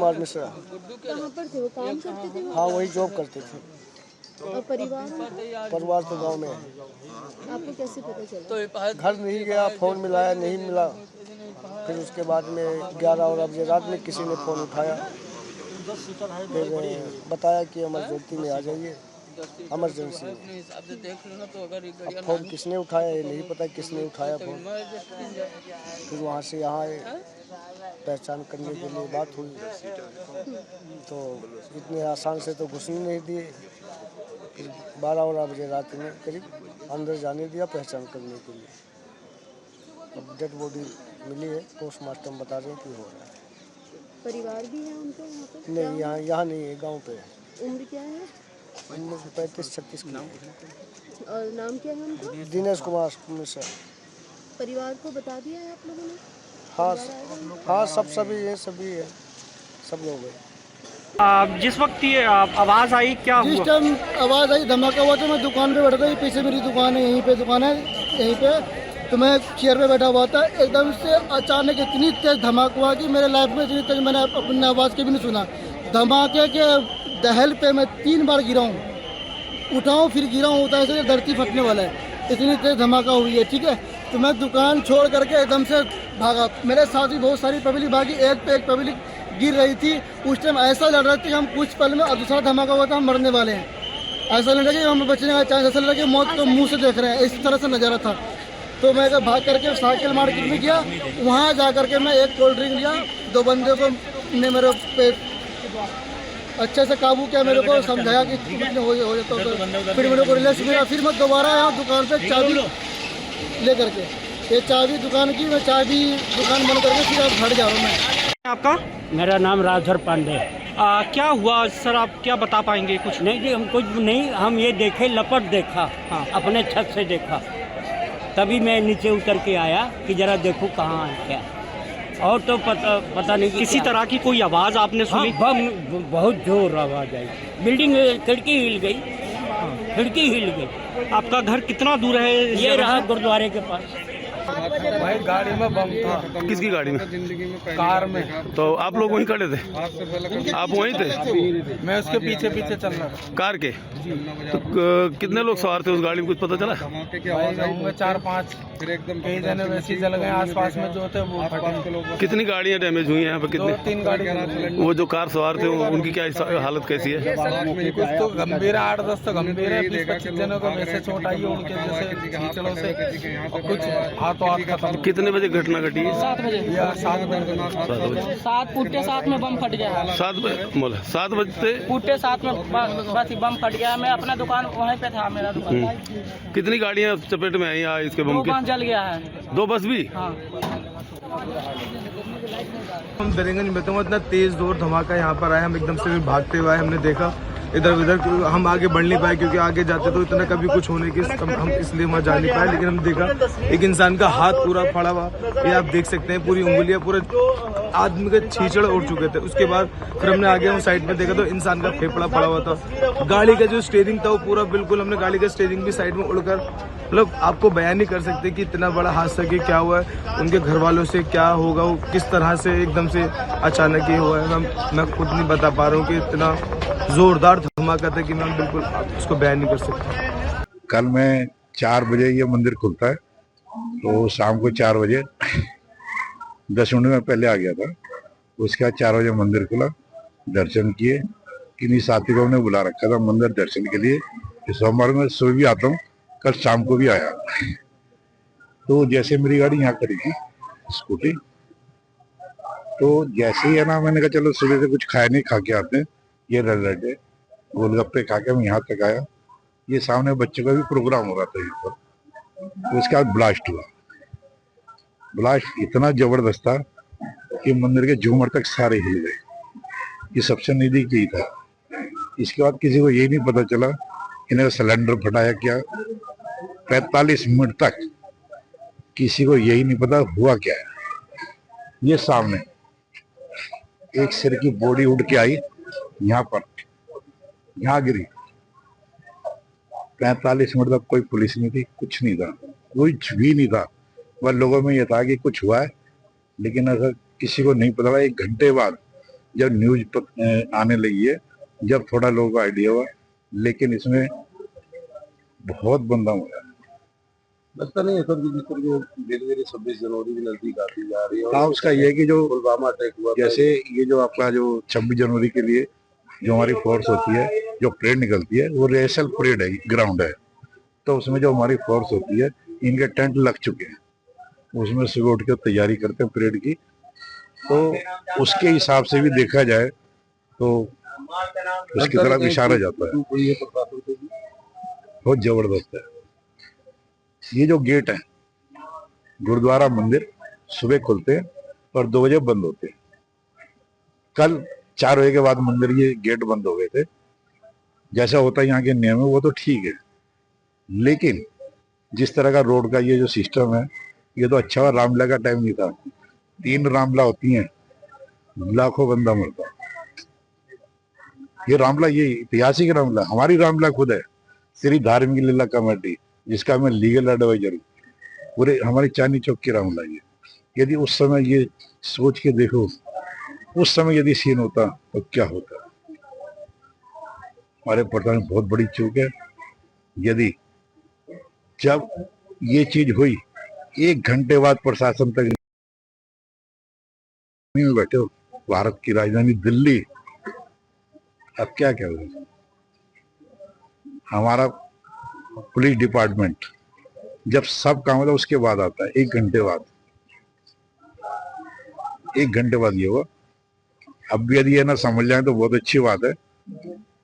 कुमार मिश्रा। कहाँ पर थे वो, काम करते थे वो? हाँ, वही जॉब करते थे। और परिवार उनका? परिवार तो गांव में है। आपको कैसे पता चला? घर नहीं गया, फोन मिलाया, नहीं मिला। फिर उसके बाद में 11 बजे रात में किसी ने फ़ोन उठाया, फिर बताया कि इमरजेंसी में आ जाइए, इमरजेंसी में। अब फ़ोन किसने उठाया ये नहीं पता, किसने उठाया फ़ोन। फिर वहाँ से यहाँ आए, पहचान करने के लिए बात हुई, तो इतने आसान से तो घुसने नहीं दिए। फिर 12 बजे रात में करीब अंदर जाने दिया पहचान करने के लिए। अब डेड बॉडी मिली है, पोस्टमार्टम बता रहे हैं कि हो रहा है। परिवार भी है उनका यहाँ पे? नहीं, यहाँ नहीं है, गांव पे है। उम्र क्या है? उम्र 35-36 की। और नाम क्या है उनका? दिनेश कुमार मिश्रा। परिवार को बता दिया है आप लोगों ने? हाँ हाँ, सभी है, सब लोग हैं। जिस वक्त ये आवाज़ आई क्या हुआ? जिस टाइम आवाज़ आई, धमाका हुआ, तो मैं दुकान पे बैठ गई। पीछे मेरी दुकान है, यहीं पे दुकान है, यहीं पे। तो मैं चेयर पे बैठा हुआ था, एकदम से अचानक इतनी तेज धमाका हुआ कि मेरे लाइफ में इतनी तेज मैंने अपनी आवाज़ के भी नहीं सुना। धमाके के दहल पे मैं 3 बार गिरा हूँ, उठाऊँ फिर गिरा हूँ, तो ऐसे धरती फटने वाला है, इतनी तेज धमाका हुई है। ठीक है, तो मैं दुकान छोड़ करके एकदम से भागा। मेरे साथ भी बहुत सारी पब्लिक भागी, एक पे एक पब्लिक गिर रही थी। उस टाइम ऐसा लग रहा था कि हम कुछ पल में, और दूसरा धमाका हुआ था, हम मरने वाले हैं। ऐसा लग रहा कि हम बचने का चांस, ऐसा लग रहा कि मौत को मुंह से देख रहे हैं, इस तरह से नज़ारा था। तो मैं भाग करके साइकिल मार्केट में गया, वहाँ जा करके मैं एक कोल्ड ड्रिंक लिया। 2 बंदे को ने मेरे पे अच्छे से काबू किया, मेरे को समझाया कि हो जाता तो फिर मेरे को रिलैक्स मिला। फिर मैं दोबारा आया दुकान पे चाबी ले करके, ये चाबी दुकान की, मैं चाबी दुकान बंद करके फिर आप घर जा रहा हूँ मैं। आपका? मेरा नाम राजधर पांडे। क्या हुआ सर, आप क्या बता पाएंगे कुछ? नहीं जी, हम कुछ नहीं, हम ये देखे, लपट देखा। हाँ, अपने छत से देखा, तभी मैं नीचे उतर के आया कि जरा देखूं कहाँ है क्या। और तो पता नहीं किसी तरह की कोई आवाज़ आपने सुनी? हाँ, बहुत जोर आवाज़ आई, बिल्डिंग खिड़की हिल गई। हाँ, खिड़की हिल गई। आपका घर कितना दूर है? ये रहा गुरुद्वारे के पास। भाई गाड़ी में बम था। किसकी गाड़ी में? कार में। तो आप लोग वहीं खड़े थे? आप वहीं थे? मैं उसके पीछे पीछे चल रहा था। कार के? तो कितने लोग सवार थे उस गाड़ी में, कुछ पता चला? भाई होंगे 4-5, कई जने वैसे जल गए आसपास में जो थे वो फटे। कितनी गाड़ियाँ डैमेज हुई हैं यहाँ पे? कितनी? 2-3 गाड़ी। वो जो कार सवार थे उनकी क्या हालत कैसी है? कुछ तो गंभीर है, 8-10 तो गंभीर है, 20-25 जनों को वैसे चोट आई है उनके जैसे खींचड़ों से, और कुछ हाथों हाथ खत्म। कितने बजे घटना घटी? 7 बजे। 7 बजे। 7 में बम फट गया। 7 बजते पुट्टे 7 में बस बम फट गया। मैं अपना दुकान वहीं पे था, मेरा दुकान। कितनी गाड़ियाँ चपेट में आई इसके बम 2 के? बस जल गया है। 2 बस भी? हाँ। हम दरिंगंज में तो इतना तेज जोर धमाका यहाँ पर आया, हम एकदम से भागते हुए हमने देखा इधर उधर, हम आगे बढ़ नहीं पाए क्योंकि आगे जाते तो इतना कभी कुछ होने की हम इसलिए वहाँ जा नहीं पाए। लेकिन हम देखा एक इंसान का हाथ पूरा फड़ा हुआ, ये आप देख सकते हैं, पूरी उंगलियां, पूरे आदमी के छींचड़ उड़ चुके थे। उसके बाद फिर हमने आगे हम साइड में देखा तो इंसान का फेफड़ा पड़ा हुआ था। गाड़ी का जो स्टीयरिंग था वो पूरा बिल्कुल, हमने गाड़ी का स्टीयरिंग भी साइड में उड़कर, मतलब आपको बयान नहीं कर सकते कि इतना बड़ा हादसा कि क्या हुआ है, उनके घर वालों से क्या होगा, वो किस तरह से एकदम से अचानक ही हुआ है। मैं खुद नहीं बता पा रहा हूँ कि इतना जोरदार धमाका था कि मैं बिल्कुल उसको बयान नहीं कर सकता। कल मैं 4 बजे ये मंदिर खुलता है, तो शाम को 4 बजे 10 मिनट में पहले आ गया था। उसके बाद 4 बजे मंदिर खुला, दर्शन किए। किन्हीं साथी को हमने बुला रखा था मंदिर दर्शन के लिए, सोमवार में सुबह भी आता हूँ, कल शाम को भी आया। तो जैसे मेरी गाड़ी यहाँ खड़ी थी स्कूटी, तो जैसे ही है ना, मैंने कहा चलो सुबह से कुछ खाया नहीं, खा के आते हैं। ये लड़े गोलगप्पे खा के मैं यहाँ तक आया। ये सामने बच्चों का भी प्रोग्राम हो रहा था यहाँ पर। उसके बाद ब्लास्ट हुआ। ब्लास्ट इतना जबरदस्त था कि मंदिर के झूमर तक सारे हिल गए। ये सबसे नजदीक यही था। इसके बाद किसी को यही नहीं पता चला इन्हें सिलेंडर फटाया क्या। 45 मिनट तक किसी को यही नहीं पता हुआ क्या है। ये सामने एक सिर की बॉडी उड़ के आई, यहाँ पर, यहाँ गिरी। 45 मिनट तक कोई पुलिस नहीं थी, कुछ नहीं था, कुछ भी नहीं था। वह लोगों में यह था कि कुछ हुआ है, लेकिन अगर किसी को नहीं पता। 1 घंटे बाद जब न्यूज आने लगी है, जब थोड़ा लोगों को आइडिया हुआ, लेकिन इसमें बहुत बंदा हुआ। लगता नहीं है सर जिस तरह धीरे धीरे 26 जनवरी भी नजदीक आती जा रही है। हाँ, उसका ये है कि जो पुलवामा अटैक हुआ, जैसे ये जो आपका जो 26 जनवरी के लिए जो हमारी फोर्स होती है, जो परेड निकलती है, वो रिहर्सल परेड है, ग्राउंड है। तो उसमें जो हमारी फोर्स होती है, इनके टेंट लग चुके हैं, उसमें सुबह उठ के तैयारी करते हैं परेड की। तो उसके हिसाब से भी देखा जाए तो उसकी तरफ इशारा जाता है। बहुत जबरदस्त है। ये जो गेट है, गुरुद्वारा मंदिर सुबह खुलते हैं और 2 बजे बंद होते हैं। कल 4 बजे के बाद मंदिर ये गेट बंद हो गए थे। जैसा होता है यहाँ के नियम है वो तो ठीक है, लेकिन जिस तरह का रोड का ये जो सिस्टम है, ये तो अच्छा हुआ रामलीला का टाइम नहीं था। 3 रामलीला होती हैं, लाखों बंदा मरता। ये रामलीला, ये ऐतिहासिक रामलीला, हमारी रामलीला खुद है, श्री धार्मिक लीला कमेटी, जिसका मैं लीगल एडवाइजर हूँ, पूरे हमारी चांदनी चौक की रामलीला है। यदि उस समय ये सोच के देखो, उस समय यदि सीन होता तो क्या होता। हमारे प्रधान में बहुत बड़ी चूक है। यदि जब ये चीज हुई 1 घंटे बाद प्रशासन तक में बैठे हो, भारत की राजधानी दिल्ली, अब क्या होगा। हमारा पुलिस डिपार्टमेंट जब सब काम होता है उसके बाद आता है, 1 घंटे बाद। 1 घंटे बाद ये हुआ। अब भी यदि ये ना समझ जाए तो बहुत अच्छी बात है।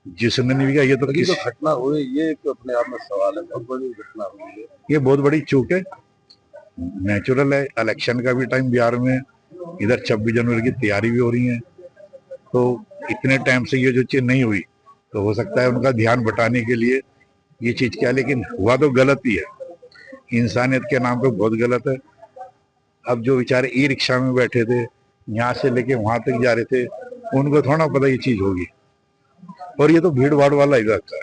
जिसने नहीं किया, ये तो किसी घटना हुई, ये अपने आप में सवाल है, बहुत बड़ी घटना हुई है। ये बहुत बड़ी चूक है। नेचुरल है, इलेक्शन का भी टाइम बिहार में, इधर 26 जनवरी की तैयारी भी हो रही है, तो इतने टाइम से ये जो चीज नहीं हुई, तो हो सकता है उनका ध्यान बटाने के लिए ये चीज क्या, लेकिन हुआ तो गलत ही है। इंसानियत के नाम पे बहुत गलत है। अब जो बेचारे ई रिक्शा में बैठे थे, यहाँ से लेके वहां तक जा रहे थे, उनको थोड़ा पता ये चीज होगी। और ये तो भीड़ भाड़ वाला इलाका है।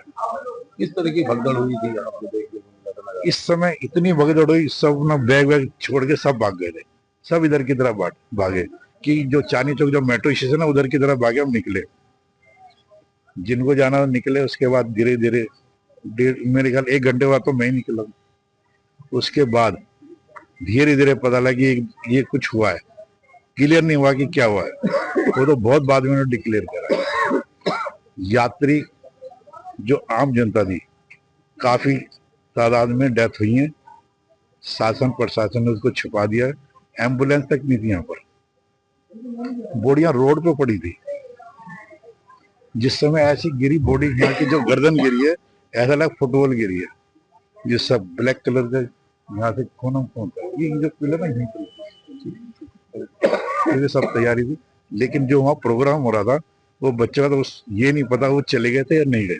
किस तरह की भगदड़ हुई थी आपको देखने को लगा? इस समय इतनी भगदड़ हुई, सब ना बैग वैग छोड़ के सब भाग गए थे, सब इधर की तरफ भागे कि जो चांदनी चौक जो मेट्रो स्टेशन है उधर की तरफ भागे। हम निकले, जिनको जाना निकले। उसके बाद धीरे धीरे मेरे ख्याल 1 घंटे बाद तो मैं ही निकला। उसके बाद धीरे धीरे पता लगा कि ये कुछ हुआ है, क्लियर नहीं हुआ कि क्या हुआ है, वो तो बहुत बाद में डिक्लेयर करा। यात्री जो आम जनता थी, काफी तादाद में डेथ हुई है। शासन प्रशासन ने उसको छुपा दिया। एम्बुलेंस तक नहीं थी यहाँ पर, बोडियां रोड पे पड़ी थी। जिस समय ऐसी गिरी बॉडी, यहाँ की जो गर्दन गिरी है, ऐसा लगा फुटबॉल गिरी है। ये सब ब्लैक कलर का, यहाँ से खून था। ये जो पिलर है यहीं पर, ये सब तैयारी थी। लेकिन जो वहाँ प्रोग्राम हो रहा था, वो बच्चा तो ये नहीं पता वो चले गए थे या नहीं गए।